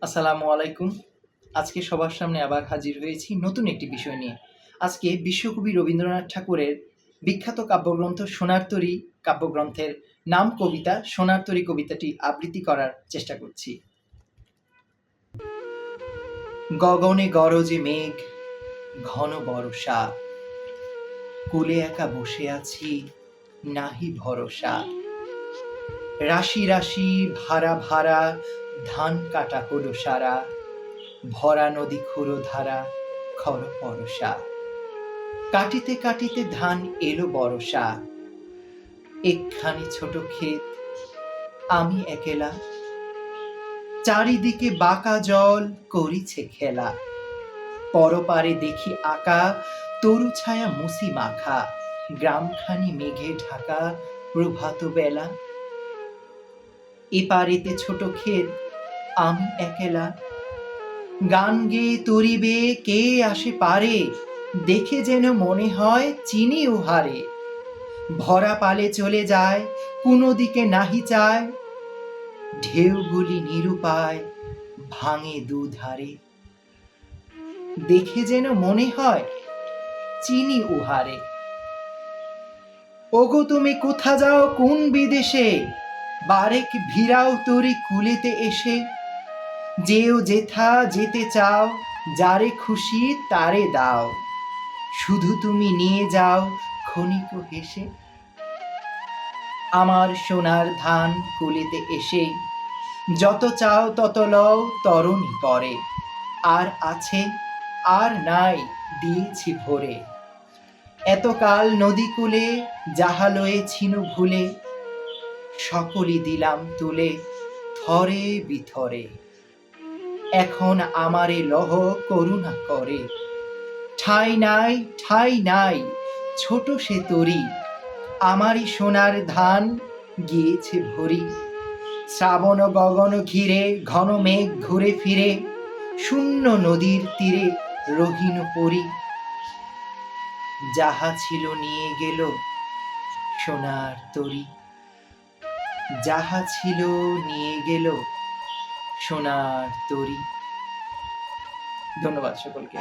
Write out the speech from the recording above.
আসসালামু আলাইকুম। আজকে সবার সামনে আবার হাজির হয়েছি নতুন একটি বিষয় নিয়ে। আজকে বিশ্বকবি রবীন্দ্রনাথ ঠাকুরের বিখ্যাত কাব্যগ্রন্থ 'সোনার তরী' কাব্যগ্রন্থের নাম কবিতা 'সোনার তরী' কবিতাটি আবৃত্তি করার চেষ্টা করছি। গগনে গরজে মেঘ, ঘন বরষা, কূলে একা বসে আছি, নাহি ভরসা। রাশি রাশি ভাড়া ভাড়া ধান কাটা হলো সারা, ভরা নদী ক্ষুরধারা খর পরশা। কাটিতে কাটিতে ধান এলো বরষা, একখানি ছোট ক্ষেত, আমি একেলা। চারিদিকে বাঁকা জল করিছে খেলা, পরপারে দেখি আঁকা তরু ছায়া মুসি মাখা, গ্রামখানি মেঘে ঢাকা প্রভাত বেলা। এপারেতে ছোট ক্ষেত, আমি একেলা। গান গেয়ে তরিবে কে আসে পারে, দেখে যেন মনে হয় চিনি উহারে। ভরা পালে চলে যায়, কোনো দিকে নাহি চায়, ঢেউগুলি নিরুপায় ভাঙে দুধারে। দেখে যেন মনে হয় চিনি উহারে। ওগো তুমি কোথা যাও কোন বিদেশে, বারেক ভিড়াও তরি কুলেতে এসে। যেও যেথা যেতে চাও, যারে খুশি তারে দাও, শুধু তুমি নিয়ে যাও ক্ষণিক হেসে। আমার সোনার ধান কুলেতে এসে, যত চাও তত লও তরণী পরে। আর আছে আর নাই দিয়েছি ভরে, এতকাল নদী কূলে যাহা লয়েছিনু ভুলে, সকলই দিলাম তুলে থরে বিথরে। এখন আমারে লহ করুণা করে, ঠাঁই নাই ঠাঁই নাই ছোট সে তরী, আমারই সোনার ধান গিয়েছে ভরি। শ্রাবণ গগন ঘিরে ঘন মেঘ ঘুরে ফিরে, শূন্য নদীর তীরে রহিনু পরি। যাহা ছিল নিয়ে গেল সোনার তরী, যাহা ছিল নিয়ে গেল সোনার তরী। ধন্যবাদ সকলকে।